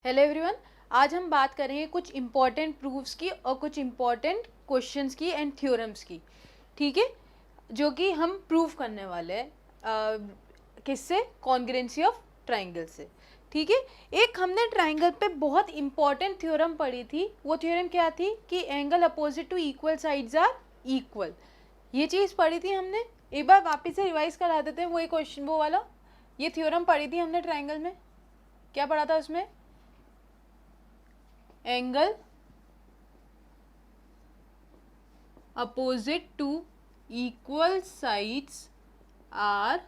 Hello everyone, आज हम बात करेंगे कुछ इम्पॉर्टेंट प्रूफ्स की और कुछ इम्पॉर्टेंट क्वेश्चंस की एंड थ्योरम्स की। ठीक है, जो कि हम प्रूफ करने वाले हैं किससे? कॉन्ग्रुएंसी ऑफ ट्राइंगल से। ठीक है, एक हमने ट्राइंगल पे बहुत इंपॉर्टेंट थ्योरम पढ़ी थी। वो थ्योरम क्या थी कि angle opposite to equal sides are equal. ये चीज़ पढ़ी थी हमने। एक बार वापस से रिवाइज करा देते हैं। वही क्वेश्चन, वो वाला ये थ्योरम पढ़ी थी हमने ट्राइंगल में। क्या पढ़ा था उसमें? Angle opposite to equal sides are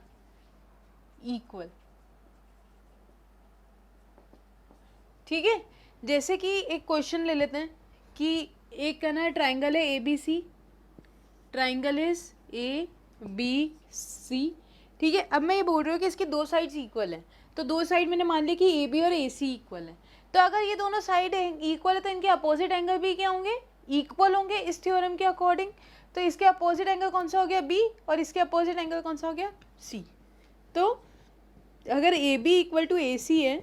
equal. ठीक है, जैसे कि एक क्वेश्चन ले लेते हैं कि एक कहना है ट्राइंगल है A B C. Triangle is A B C. ठीक है, अब मैं ये बोल रही हूँ कि इसकी दो साइड्स इक्वल हैं। तो दो साइड मैंने मान लिया कि ए बी और ए सी इक्वल है। तो अगर ये दोनों साइड इक्वल है तो इनके अपोजिट एंगल भी क्या होंगे? इक्वल होंगे इस थ्योरम के अकॉर्डिंग। तो इसके अपोजिट एंगल कौन सा हो गया? बी, और इसके अपोजिट एंगल कौन सा हो गया? सी। तो अगर A B equal to A C है,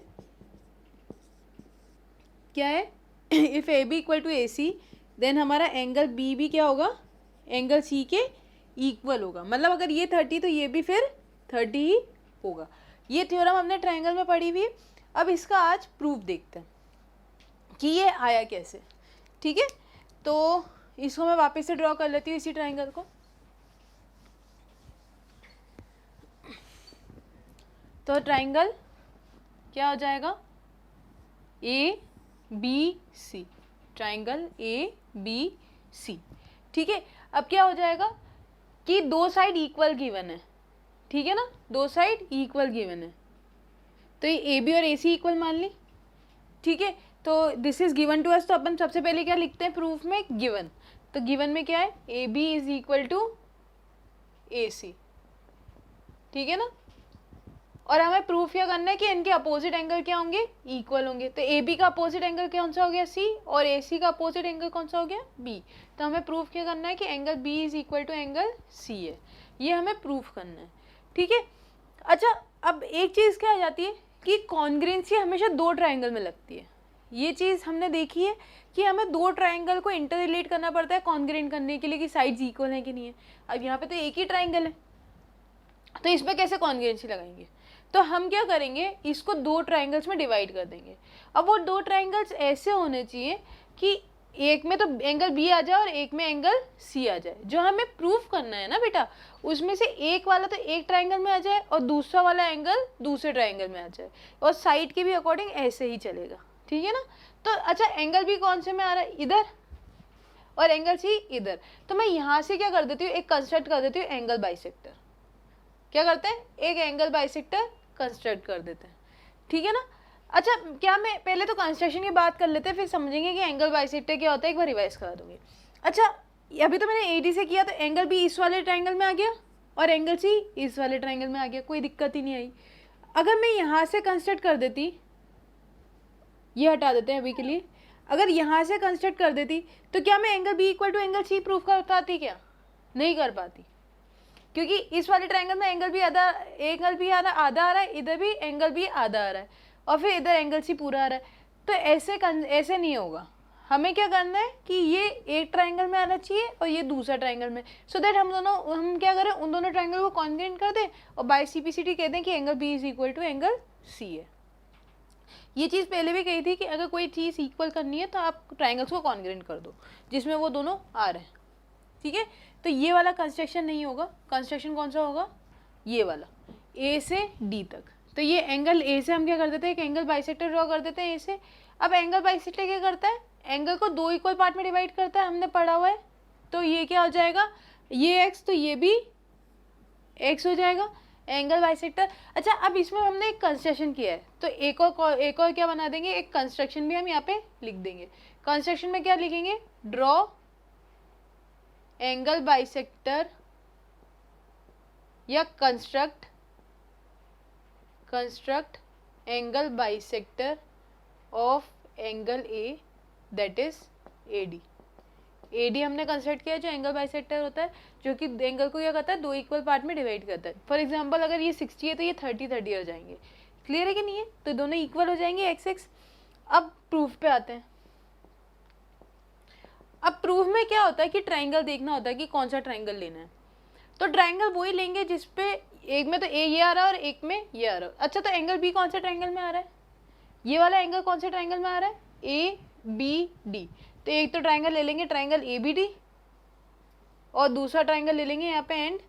क्या है? If A B equal to A C then हमारा एंगल बी भी क्या होगा? एंगल सी के इक्वल होगा। मतलब अगर ये 30 तो ये भी फिर 30 ही होगा। ये थ्योरम हमने ट्राइंगल में पढ़ी हुई है। अब इसका आज प्रूफ देखते हैं कि ये आया कैसे। ठीक है, तो इसको मैं वापस से ड्रॉ कर लेती हूँ इसी ट्राइंगल को। तो ट्राइंगल क्या हो जाएगा? A B C. Triangle A B C. ठीक है, अब क्या हो जाएगा कि दो साइड इक्वल गिवन है। ठीक है ना, दो साइड इक्वल गिवन है। तो ये ए बी और ए सी इक्वल मान ली। ठीक है, तो this is given to us. तो अपन सबसे पहले क्या लिखते हैं प्रूफ में? गिवन। तो गिवन में क्या है? A B is equal to A C. ठीक है ना, और हमें प्रूफ क्या करना है कि इनके अपोजिट एंगल क्या होंगे? इक्वल होंगे। तो ए बी का अपोजिट एंगल कौन सा हो गया? सी, और ए सी का अपोजिट एंगल कौन सा हो गया? बी। तो हमें प्रूफ क्या करना है कि angle B is equal to angle C है। ये हमें प्रूफ करना है। ठीक है, अच्छा, अब एक चीज़ क्या आ जाती है कि कॉन्ग्रुएंसी हमेशा दो ट्राइंगल में लगती है। ये चीज़ हमने देखी है कि हमें दो ट्राइंगल को इंटर रिलेट करना पड़ता है कॉन्ग्रुएंट करने के लिए कि साइड्स इक्वल है कि नहीं है। अब यहाँ पे तो एक ही ट्राइंगल है, तो इसमें कैसे कॉन्ग्रुएंसी लगाएंगे? तो हम क्या करेंगे, इसको दो ट्राइंगल्स में डिवाइड कर देंगे। अब वो दो ट्राइंगल्स ऐसे होने चाहिए कि एक में तो एंगल बी आ जाए और एक में एंगल सी आ जाए। जो हमें प्रूफ करना है ना बेटा, उसमें से एक वाला तो एक ट्राइंगल में आ जाए और दूसरा वाला एंगल दूसरे ट्राइंगल में आ जाए, और साइड के भी अकॉर्डिंग ऐसे ही चलेगा। ठीक है ना। तो अच्छा, एंगल बी कौन से में आ रहा है? इधर, और एंगल सी इधर। तो मैं यहाँ से क्या कर देती हूँ, एक कंस्ट्रक्ट कर देती हूँ एंगल बाइसेक्टर। क्या करते हैं? एक एंगल बाइसेक्टर कंस्ट्रक्ट कर देते हैं। ठीक है ना। अच्छा, क्या मैं पहले तो कंस्ट्रक्शन की बात कर लेते हैं, फिर समझेंगे कि एंगल बाइसेक्टर क्या होता है। एक बार रिवाइज करा दूंगी। अच्छा, अभी तो मैंने एडी से किया, तो एंगल बी इस वाले ट्राइंगल में आ गया और एंगल सी इस वाले ट्राइंगल में आ गया, कोई दिक्कत ही नहीं आई। अगर मैं यहाँ से कंस्ट्रक्ट कर देती, ये हटा देते हैं अभी के लिए, अगर यहाँ से कंस्ट्रक्ट कर देती तो क्या मैं angle B equal to angle C proof कर पाती? क्या नहीं कर पाती, क्योंकि इस वाले ट्रायंगल में एंगल भी आधा आ रहा है, इधर भी एंगल भी आधा आ रहा है, और फिर इधर एंगल सी पूरा आ रहा है। तो ऐसे नहीं होगा। हमें क्या करना है कि ये एक ट्रायंगल में आना चाहिए और ये दूसरा ट्रायंगल में, सो दैट हम क्या करें, उन दोनों ट्रायंगल को कॉन्ग्रुएंट कर दें और बाय सीपीसीटी कह दें कि angle B is equal to angle C है। ये चीज़ पहले भी कही थी कि अगर कोई चीज़ इक्वल करनी है तो आप ट्रायंगल्स को कॉन्ग्रुएंट कर दो जिसमें वो दोनों आ रहे हैं। ठीक है, तो ये वाला कंस्ट्रक्शन नहीं होगा। कंस्ट्रक्शन कौन सा होगा? ये वाला, ए से डी तक। तो ये एंगल ए से हम क्या कर देते हैं, एक एंगल बाइसेक्टर ड्रॉ कर देते हैं ए से। अब एंगल बाइसेक्टर क्या करता है? एंगल को दो इक्वल पार्ट में डिवाइड करता है, हमने पढ़ा हुआ है। तो ये क्या हो जाएगा, ये एक्स, तो ये भी एक्स हो जाएगा, एंगल बाइसेक्टर। अच्छा, अब इसमें हमने एक कंस्ट्रक्शन किया है, तो एक और क्या बना देंगे, एक कंस्ट्रक्शन भी हम यहाँ पे लिख देंगे। कंस्ट्रक्शन में क्या लिखेंगे? ड्रॉ एंगल बाइसेक्टर या construct angle bisector of angle A, that is AD. AD हमने कंस्ट्रक्ट किया जो एंगल बाइसेक्टर होता है, जो कि एंगल को क्या करता है, दो इक्वल पार्ट में डिवाइड करता है। फॉर एग्जांपल अगर ये 60 है तो ये 30 30 हो जाएंगे। क्लियर है कि नहीं है? तो दोनों इक्वल हो जाएंगे एक्स एक्स। अब प्रूफ पे आते हैं। अब प्रूफ में क्या होता है कि ट्राइंगल देखना होता है कि कौन सा ट्राइंगल लेना है। तो ट्राइंगल वही लेंगे जिसपे एक में तो ए ये आ रहा है और एक में ये आ रहा है। अच्छा, तो एंगल बी कौन सा ट्राइंगल में आ रहा है? ये वाला एंगल कौन से ट्राइंगल में आ रहा है? A B D. तो एक तो ट्राइंगल ले लेंगे ट्राइंगल ए बी डी, और दूसरा ट्राइंगल ले लेंगे यहाँ पे एंड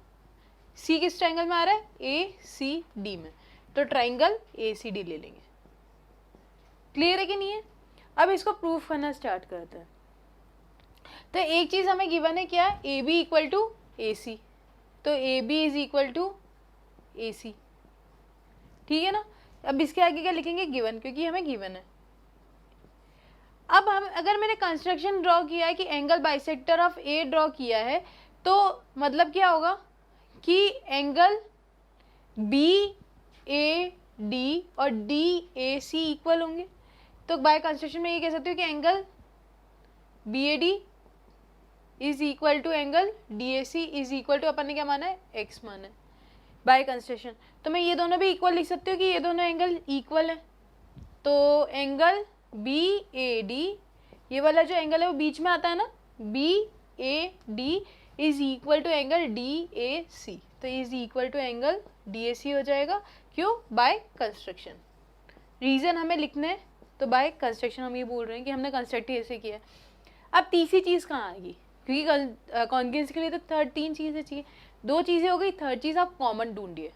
सी किस ट्राइंगल में आ रहा है? ए सी डी में। तो ट्राइंगल ए सी डी ले लेंगे। क्लियर है कि नहीं है? अब इसको प्रूफ करना स्टार्ट करते हैं। तो एक चीज हमें गिवन है क्या? A B equal to A C. तो A B is equal to A C, ठीक है ना। अब इसके आगे क्या लिखेंगे? गिवन, क्योंकि हमें गिवन है। अब हम अगर मैंने कंस्ट्रक्शन ड्रॉ किया है कि angle bisector of A draw किया है, तो मतलब क्या होगा कि एंगल बी ए डी और डी ए सी इक्वल होंगे। तो बाय कंस्ट्रक्शन में ये कह सकते हो कि angle B A D is equal to angle D A C is equal to, अपन ने क्या माना है? एक्स माना है बाय कंस्ट्रक्शन। तो मैं ये दोनों भी इक्वल लिख सकती हूँ कि ये दोनों एंगल इक्वल है। तो एंगल बी ए डी, ये वाला जो एंगल है वो बीच में आता है ना, B A D is equal to angle D A C. तो is equal to angle D A C हो जाएगा। क्यों? By construction. रीजन हमें लिखना है, तो बाय कंस्ट्रक्शन हम ये बोल रहे हैं कि हमने कंस्ट्रक्ट ऐसे किया। अब तीसरी चीज़ कहाँ आएगी? क्योंकि कॉन्ग्रुएंस के लिए तो तीन चीज़ें चाहिए, दो चीज़ें हो गई, थर्ड चीज़ आप कॉमन ढूंढिए।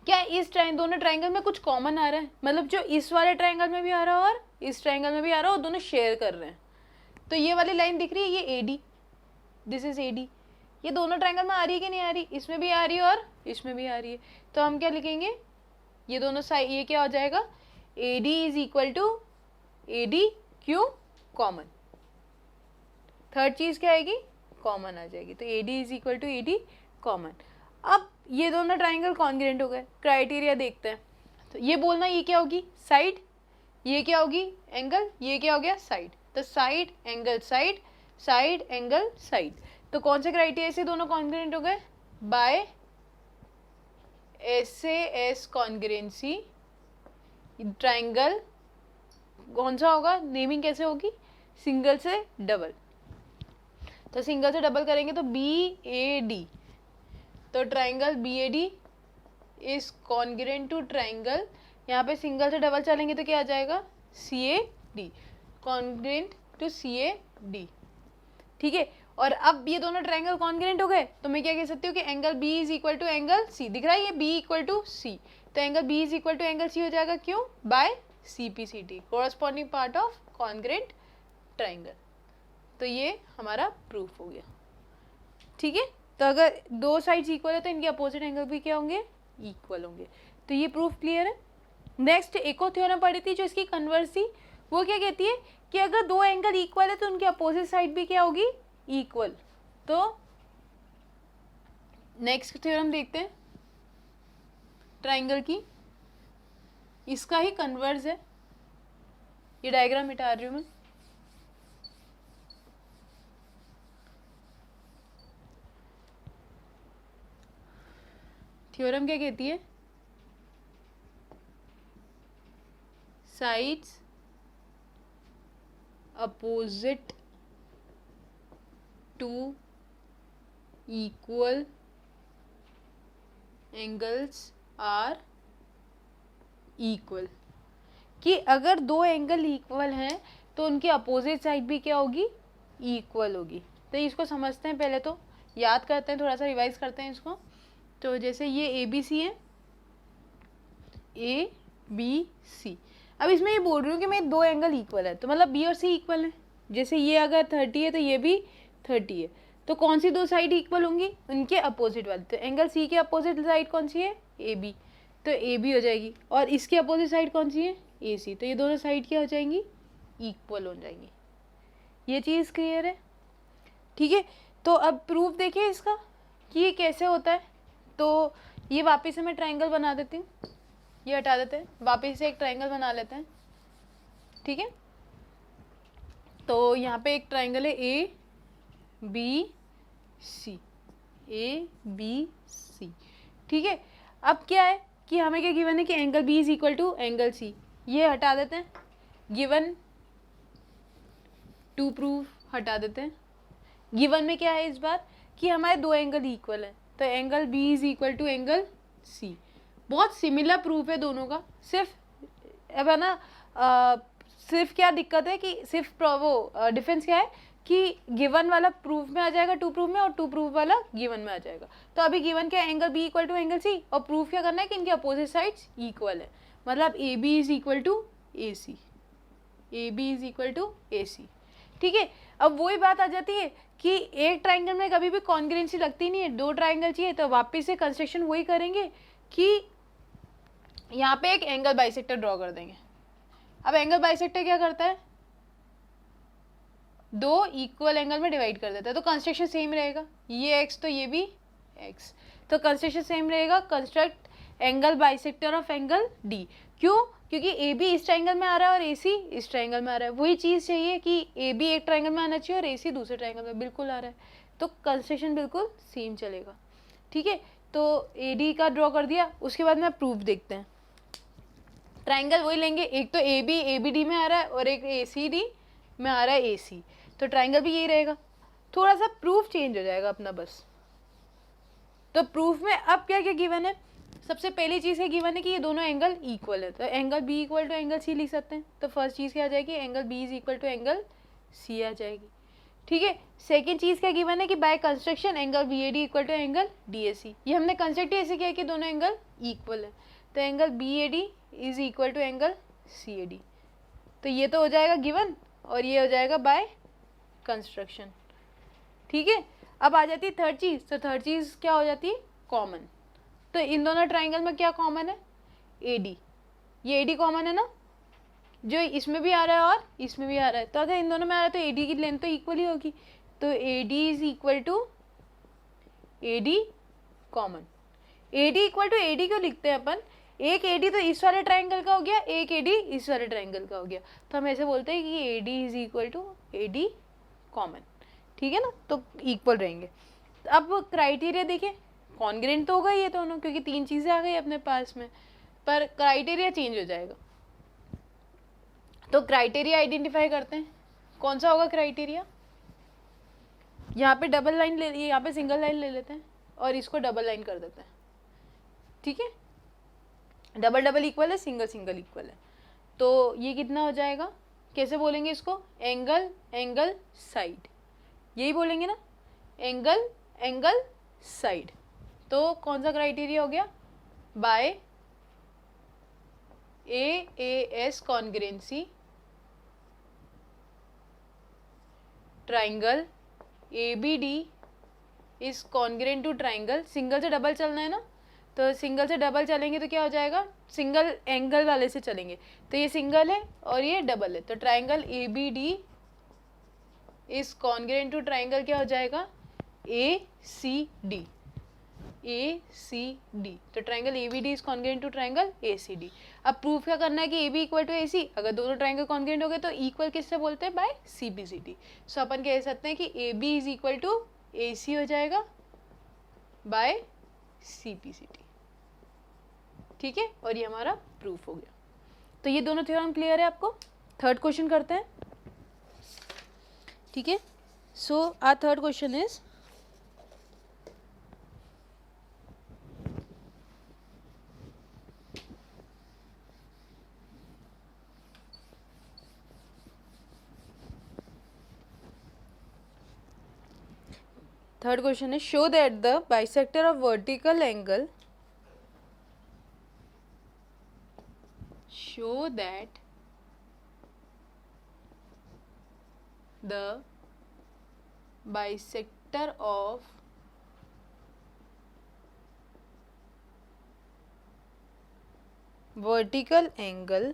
क्या इस दोनों ट्राइंगल में कुछ कॉमन आ रहा है? मतलब जो इस वाले ट्राइंगल में भी आ रहा है और इस ट्राइंगल में भी आ रहा है, और दोनों शेयर कर रहे हैं। तो ये वाली लाइन दिख रही है, ये A D, this is a D. ये दोनों ट्राइंगल में आ रही है कि नहीं आ रही? इसमें भी आ रही है और इसमें भी आ रही है। तो हम क्या लिखेंगे? ये दोनों साइड, ये क्या हो जाएगा? A D is equal to A D, क्यों? कॉमन। थर्ड चीज क्या आएगी? कॉमन आ जाएगी। तो A D is equal to A D common. अब ये दोनों ट्राइंगल कॉन्ग्रुएंट हो गए। क्राइटेरिया देखते हैं। तो ये बोलना, ये क्या होगी? साइड। ये क्या होगी? एंगल। ये क्या हो गया? साइड। तो side angle side, side angle side. तो कौन से क्राइटेरिया से दोनों कॉन्ग्रुएंट हो गए? बाय SAS कॉन्ग्रुएंसी ट्राइंगल कौन सा होगा? नेमिंग कैसे होगी? सिंगल से डबल। तो सिंगल से डबल करेंगे तो बी ए डी। तो triangle B A D is congruent to triangle, यहाँ पे सिंगल से डबल चलेंगे तो क्या आ जाएगा? C A D, congruent to C A D, ठीक है। और अब ये दोनों ट्राइंगल कॉन्ग्रुएंट हो गए, तो मैं क्या कह सकती हूँ कि angle B is equal to angle C. दिख रहा है ये बी इक्वल टू सी, तो angle B is equal to angle C हो जाएगा। क्यों? By C P C T, corresponding part of congruent triangle. तो ये हमारा प्रूफ हो गया, ठीक है। तो अगर दो साइड्स इक्वल है तो इनके अपोजिट एंगल भी क्या होंगे? इक्वल होंगे। तो ये प्रूफ क्लियर है। नेक्स्ट एक और थ्योरम पढ़ी थी जो इसकी कन्वर्स थी, वो क्या कहती है कि अगर दो एंगल इक्वल है तो उनकी अपोजिट साइड भी क्या होगी? इक्वल। तो नेक्स्ट थ्योरम देखते हैं ट्राइंगल की, इसका ही कन्वर्स है। ये डायग्राम मिटा रही हूँ मैं। थ्योरम क्या कहती है? Sides opposite to equal angles are equal. कि अगर दो एंगल इक्वल हैं तो उनकी अपोजिट साइड भी क्या होगी? इक्वल होगी। तो इसको समझते हैं, पहले तो याद करते हैं, थोड़ा सा रिवाइज करते हैं इसको। तो जैसे ये ए बी सी है, ए बी सी। अब इसमें ये बोल रही हूँ कि मैं दो एंगल इक्वल है, तो मतलब बी और सी इक्वल है। जैसे ये अगर 30 है तो ये भी 30 है, तो कौन सी दो साइड इक्वल होंगी? उनके अपोजिट वाली। तो एंगल सी के अपोजिट साइड कौन सी है? ए बी, तो ए बी हो जाएगी। और इसके अपोजिट साइड कौन सी है? ए सी। तो ये दोनों साइड क्या हो जाएंगी? इक्वल हो जाएंगी। ये चीज़ क्लियर है, ठीक है। तो अब प्रूफ देखिए इसका कि ये कैसे होता है। तो ये वापस से मैं ट्राइंगल बना देती हूँ, ये हटा देते हैं, वापस से एक ट्राइंगल बना लेते हैं, ठीक है। तो यहाँ पे एक ट्राइंगल है A B C, A B C, ठीक है। अब क्या है कि हमें क्या गिवन है कि angle B is equal to angle C. ये हटा देते हैं, गिवन टू प्रूव हटा देते हैं। गिवन में क्या है इस बार कि हमारे दो एंगल इक्वल है, तो angle B is equal to angle C. बहुत सिमिलर प्रूफ है दोनों का, सिर्फ अब है ना सिर्फ क्या दिक्कत है कि सिर्फ वो डिफरेंस क्या है कि गिवन वाला प्रूफ में आ जाएगा टू प्रूफ में, और टू प्रूफ वाला गिवन में आ जाएगा। तो अभी गिवन क्या है, angle B equal to angle C, और प्रूफ क्या करना है कि इनके अपोजिट साइड्स इक्वल है, मतलब A B is equal to A C, A B is equal to A C. ठीक है, अब वही बात आ जाती है कि एक ट्राइंगल में कभी भी कॉन्ग्रुएंसी लगती नहीं है, दो ट्राइंगल चाहिए, तो वापस से कंस्ट्रक्शन वही करेंगे कि यहाँ पे एक एंगल बाइसेक्टर ड्रॉ कर देंगे। अब एंगल बाइसेक्टर क्या करता है, दो इक्वल एंगल में डिवाइड कर देता है, तो कंस्ट्रक्शन सेम रहेगा, ये एक्स तो ये भी एक्स, तो कंस्ट्रक्शन सेम रहेगा। Construct angle bisector of angle D. क्यों? क्योंकि ए बी इस ट्राइंगल में आ रहा है और ए सी इस ट्राइंगल में आ रहा है। वही चीज़ चाहिए कि ए बी एक ट्राइंगल में आना चाहिए और ए सी दूसरे ट्राइंगल में बिल्कुल आ रहा है, तो कंस्ट्रक्शन बिल्कुल सेम चलेगा। ठीक है, तो ए डी का ड्रॉ कर दिया, उसके बाद में प्रूफ देखते हैं। ट्राइंगल वही लेंगे, एक तो ए बी डी में आ रहा है और एक ए सी डी में आ रहा है ए सी, तो ट्राइंगल भी यही रहेगा, थोड़ा सा प्रूफ चेंज हो जाएगा अपना बस। तो प्रूफ में अब क्या क्या गिवन है, सबसे पहली चीज़ है गिवन है कि ये दोनों एंगल इक्वल है, तो angle B equal to angle C लिख सकते हैं। तो फर्स्ट चीज़ क्या आ जाएगी, angle B is equal to angle C आ जाएगी। ठीक है, सेकेंड चीज़ क्या गिवन है कि by construction angle B A D equal to angle D A C. ये हमने कंस्ट्रक्ट ऐसे किया कि दोनों एंगल इक्वल है, तो angle B A D is equal to angle C A D. तो ये तो हो जाएगा गिवन और ये हो जाएगा बाय कंस्ट्रक्शन। ठीक है, अब आ जाती है थर्ड चीज़, तो थर्ड चीज़ क्या हो जाती है, कॉमन। तो इन दोनों ट्राइंगल में क्या कॉमन है, ए डी, ये ए डी कॉमन है ना, जो इसमें भी आ रहा है और इसमें भी आ रहा है, तो अगर इन दोनों में आ रहा है तो ए डी की लेंथ तो इक्वल ही होगी, तो A D is equal to A D common. A D equal to A D क्यों लिखते हैं अपन, एक ए डी तो इस वाले ट्राइंगल का हो गया, एक ए डी इस वाले ट्राइंगल का हो गया, तो हम ऐसे बोलते हैं कि A D is equal to A D common. ठीक है ना, तो इक्वल रहेंगे। अब क्राइटेरिया देखिए, कॉन्ग्रेंट तो होगा ये दोनों, क्योंकि तीन चीज़ें आ गई अपने पास में, पर क्राइटेरिया चेंज हो जाएगा। तो क्राइटेरिया आइडेंटिफाई करते हैं, कौन सा होगा क्राइटेरिया, यहाँ पे डबल लाइन ले, यहाँ पे सिंगल लाइन ले लेते हैं और इसको डबल लाइन कर देते हैं। ठीक है, डबल डबल इक्वल है, सिंगल सिंगल इक्वल है, तो ये कितना हो जाएगा, कैसे बोलेंगे इसको, एंगल एंगल साइड, यही बोलेंगे ना, एंगल एंगल साइड। तो कौन सा क्राइटेरिया हो गया, by A S congruency triangle A B D is congruent to triangle, single से डबल चलना है ना, तो सिंगल से डबल चलेंगे तो क्या हो जाएगा, सिंगल एंगल वाले से चलेंगे, तो ये सिंगल है और ये डबल है, तो triangle A B D is congruent to triangle क्या हो जाएगा, A C D, A C D. तो triangle A B D is congruent to triangle A C D. अब प्रूफ क्या करना है कि A B equal to A C, अगर दोनों ट्राइंगल कॉन्ग्रुएंट हो गए तो इक्वल किससे बोलते हैं, by C B C D. So अपन कह सकते हैं कि A B is equal to A C हो जाएगा by C P C D. ठीक है, और ये हमारा प्रूफ हो गया। तो ये दोनों थ्योरम क्लियर है आपको। थर्ड क्वेश्चन करते हैं। ठीक है, so our third question is, third question is, show that the bisector of vertical angle, show that the bisector of vertical angle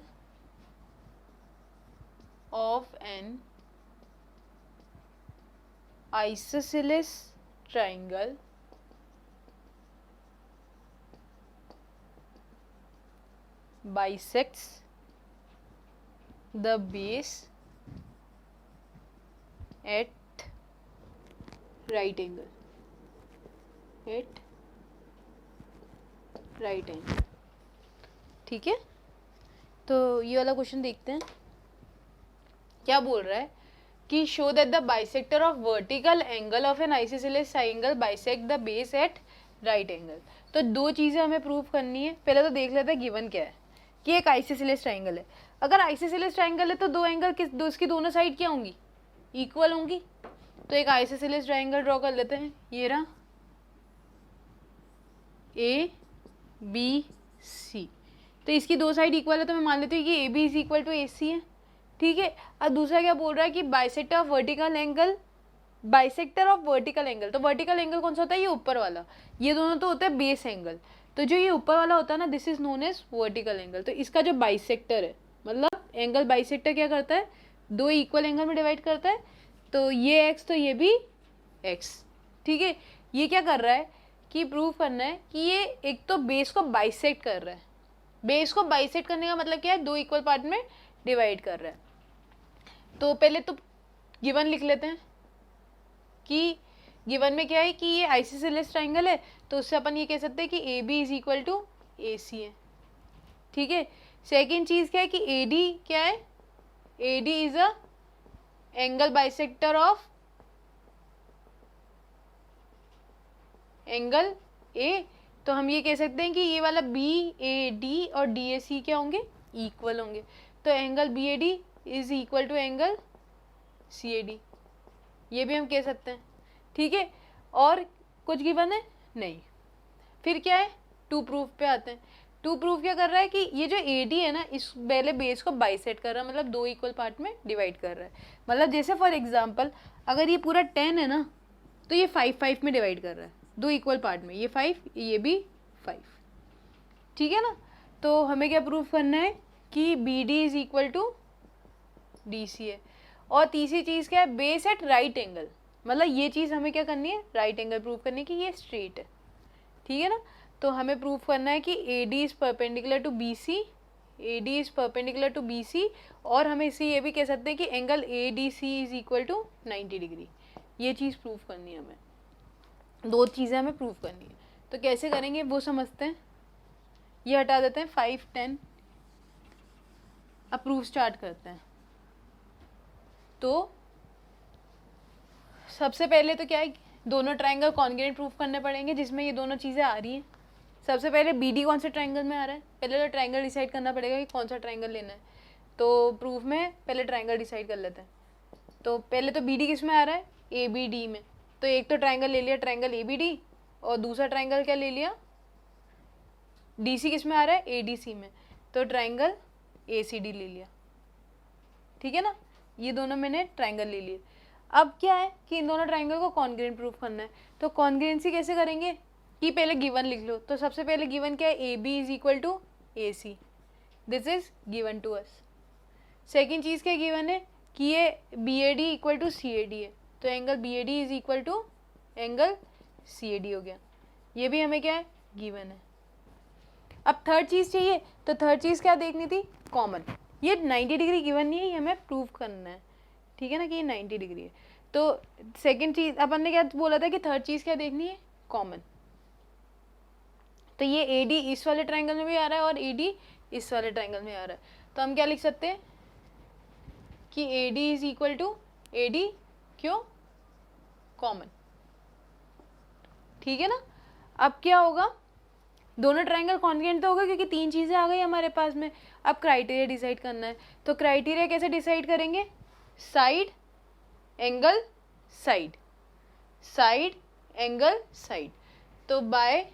of an isosceles triangle bisects the base at right angle, at right angle। ठीक है, तो ये वाला question देखते हैं क्या बोल रहा है कि show that the bisector of vertical angle of an isosceles triangle bisect the base at right angle. तो दो चीज़ें हमें प्रूव करनी है। पहले तो देख लेते हैं गिवन क्या है कि एक आइसोसेलेस ट्रायंगल है। अगर आइसोसेलेस ट्रायंगल है तो दो एंगल उसकी दोनों साइड क्या होंगी, इक्वल होंगी। तो एक आइसोसेलेस ट्रायंगल ड्रॉ कर लेते हैं, ये रहा ए बी सी। तो इसकी दो साइड इक्वल है तो मैं मान लेती हूँ कि A B is equal to A C है, ठीक है। अब दूसरा क्या बोल रहा है कि bisector of vertical angle, bisector of vertical angle. तो वर्टिकल एंगल कौन सा होता है, ये ऊपर वाला, ये दोनों तो होता है बेस एंगल। तो जो ये ऊपर वाला होता है ना, this is known as vertical angle. तो इसका जो बाइसेक्टर है, मतलब एंगल बाइसेक्टर क्या करता है, दो इक्वल एंगल में डिवाइड करता है। तो ये एक्स तो ये भी एक्स, ठीक है। ये क्या कर रहा है कि प्रूव करना है कि ये एक तो बेस को बाइसेक्ट कर रहा है। बेस को बाइसेक्ट करने का मतलब क्या है, दो इक्वल पार्ट में डिवाइड कर रहा है। तो पहले तो गिवन लिख लेते हैं कि गिवन में क्या है कि ये आइसोसेलेस ट्रायंगल है, तो उससे अपन ये कह सकते हैं कि A B is equal to A C है, ठीक है। सेकेंड चीज़ क्या है कि ए डी क्या है, A D is a angle bisector of angle A. तो हम ये कह सकते हैं कि ये वाला बी ए डी और डी ए सी क्या होंगे, इक्वल होंगे। तो angle B A D is equal to angle C A D, ये भी हम कह सकते हैं, ठीक है। और कुछ गिवन है नहीं। फिर क्या है, टू प्रूफ पे आते हैं। टू प्रूफ क्या कर रहा है कि ये जो ए डी है ना, इस पहले बेस को बाइसेक्ट कर रहा है, मतलब दो इक्वल पार्ट में डिवाइड कर रहा है। मतलब जैसे फॉर एग्जांपल अगर ये पूरा 10 है ना, तो ये 5 में डिवाइड कर रहा है, दो इक्वल पार्ट में, ये 5 ये भी 5, ठीक है ना। तो हमें क्या प्रूफ करना है कि B D is equal to D C है। और तीसरी चीज़ क्या है, बेस एट राइट एंगल, मतलब ये चीज़ हमें क्या करनी है, राइट एंगल प्रूफ करनी है कि ये स्ट्रेट है, ठीक है ना। तो हमें प्रूफ करना है कि A D is perpendicular to B C, A D is perpendicular to B C. और हम इसे ये भी कह सकते हैं कि angle A D C is equal to 90 degree. ये चीज़ प्रूफ करनी है हमें, दो चीज़ें हमें प्रूफ करनी है। तो कैसे करेंगे वो समझते हैं। ये हटा देते हैं 5, 10। अब प्रूफ स्टार्ट करते हैं। तो सबसे पहले तो क्या है, दोनों ट्रायंगल कॉन्ग्रुएंट प्रूफ करने पड़ेंगे जिसमें ये दोनों चीज़ें आ रही हैं। सबसे पहले बी डी कौन से ट्रायंगल में आ रहा है, पहले तो ट्रायंगल डिसाइड करना पड़ेगा कि कौन सा ट्रायंगल लेना है। तो प्रूफ में पहले ट्रायंगल डिसाइड कर लेते हैं। तो पहले तो बी डी किस में आ रहा है, ए बी डी में। तो एक तो ट्रायंगल ले लिया, ट्रायंगल ए बी डी, और दूसरा ट्रायंगल क्या ले लिया, डी सी किस में आ रहा है, ए डी सी में। तो ट्रायंगल ए सी डी ले लिया, ठीक है ना। ये दोनों मैंने ट्रायंगल ले लिए। अब क्या है कि इन दोनों ट्रायंगल को कॉन्ग्रुएंट प्रूफ करना है। तो कॉन्ग्रुएंसी कैसे करेंगे कि पहले गिवन लिख लो। तो सबसे पहले गिवन क्या है, A B is equal to A C, this is given to us. Second चीज़ क्या गिवन है कि ये B A D equal to C A D है, तो angle B A D is equal to angle C A D हो गया। ये भी हमें क्या है, गिवन है। अब थर्ड चीज़ चाहिए, तो थर्ड चीज़ क्या देखनी थी, कॉमन। ये 90 डिग्री गिवन नहीं है, ये हमें प्रूफ करना है, ठीक है ना, कि ये 90 डिग्री है। तो सेकंड चीज़ अपन ने क्या बोला था कि थर्ड चीज़ क्या देखनी है, कॉमन। तो ये ए डी इस वाले ट्रायंगल में भी आ रहा है और ए डी इस वाले ट्रायंगल में आ रहा है। तो हम क्या लिख सकते हैं कि A D is equal to A D, क्यों, कॉमन, ठीक है ना। अब क्या होगा, दोनों ट्रायंगल कॉन्ग्रुएंट तो होगा क्योंकि तीन चीज़ें आ गई हमारे पास में। अब क्राइटेरिया डिसाइड करना है। तो क्राइटेरिया कैसे डिसाइड करेंगे, side angle side, side angle side. तो बाय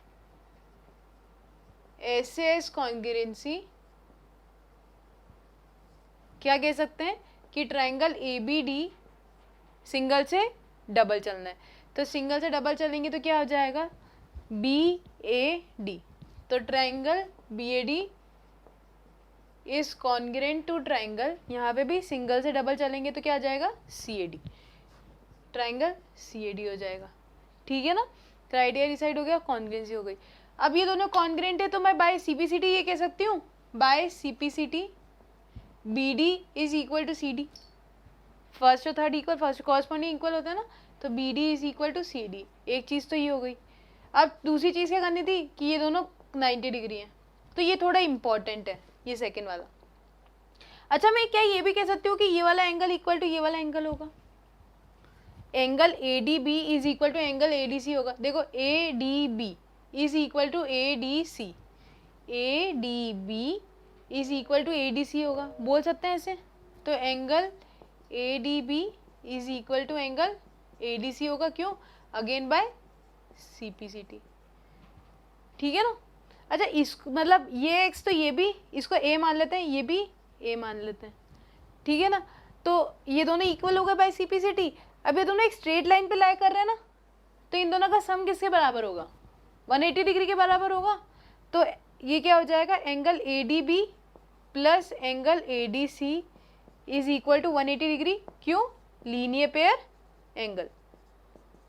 एस कॉन्ग्रुएंसी क्या कह सकते हैं कि triangle A B D single से डबल चलना है। तो सिंगल से डबल चलेंगे तो क्या हो जाएगा, बी ए डी। तो triangle B A D is congruent to triangle, यहाँ पे भी सिंगल से डबल चलेंगे तो क्या आ जाएगा, C A D, triangle C A D हो जाएगा, ठीक है ना। क्राइटेरिया डिसाइड हो गया, कॉन्ग्रुएंसी हो गई। अब ये दोनों कॉन्ग्रुएंट है तो मैं by C P C T ये कह सकती हूँ, by C P C T B D is equal to C D, first और third equal, first corresponding equal होता है ना, तो B D is equal to C D. एक चीज़ तो ये हो गई। अब दूसरी चीज़ क्या करनी थी कि ये दोनों 90 डिग्री हैं, तो ये थोड़ा इंपॉर्टेंट है, ये सेकंड वाला अच्छा मैं क्या ये भी कह सकती हूँ कि ये वाला एंगल इक्वल टू ये वाला एंगल होगा, angle A D B is equal to angle A D C होगा। देखो A D B is equal to A D C, A D B is equal to A D C होगा, बोल सकते हैं ऐसे। तो angle A D B is equal to angle A D C होगा, क्यों? Again by C P C T, ठीक है ना। अच्छा इस मतलब ये एक्स तो ये भी, इसको ए मान लेते हैं, ये भी ए मान लेते हैं, ठीक है ना। तो ये दोनों इक्वल हो गए by C P C T. अब ये दोनों एक स्ट्रेट लाइन पे लाई कर रहे हैं ना, तो इन दोनों का सम किसके बराबर होगा? 180 डिग्री के बराबर होगा। तो ये क्या हो जाएगा? Angle A D B plus angle A D C is equal to 180 degree, क्यों? Linear pair angle.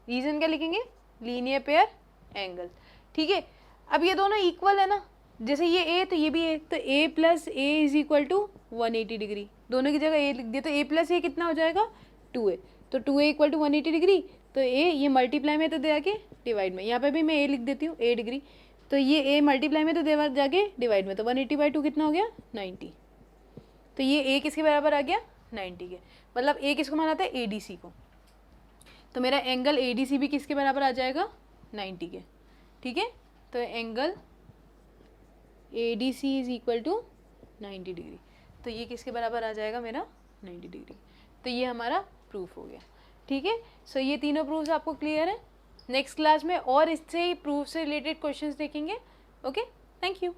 रीजन क्या लिखेंगे? लीनियर पेयर एंगल, ठीक है। अब ये दोनों इक्वल है ना, जैसे ये ए तो ये भी ए, तो A plus A is equal to 180 degree, दोनों की जगह ए लिख दिया, तो ए प्लस ए कितना हो जाएगा? 2a, तो 2a इक्वल टू 180 डिग्री। तो ए ये मल्टीप्लाई में तो दे जाके डिवाइड में, यहाँ पे भी मैं ए लिख देती हूँ, ए डिग्री, तो ये ए मल्टीप्लाई में तो दे जाके डिवाइड में, तो 180/2 कितना हो गया? 90। तो ये ए किसके बराबर आ गया? 90 के। मतलब ए किसको माना था? ए डी सी को। तो मेरा एंगल ए डी सी भी किसके बराबर आ जाएगा? 90 के, ठीक है। तो angle A D C is equal to 90 degree, तो ये किसके बराबर आ जाएगा मेरा? 90 डिग्री। तो ये हमारा प्रूफ हो गया, ठीक है। सो ये तीनों प्रूफ्स आपको क्लियर है। नेक्स्ट क्लास में और इससे ही प्रूफ से रिलेटेड क्वेश्चंस देखेंगे। Okay, thank you.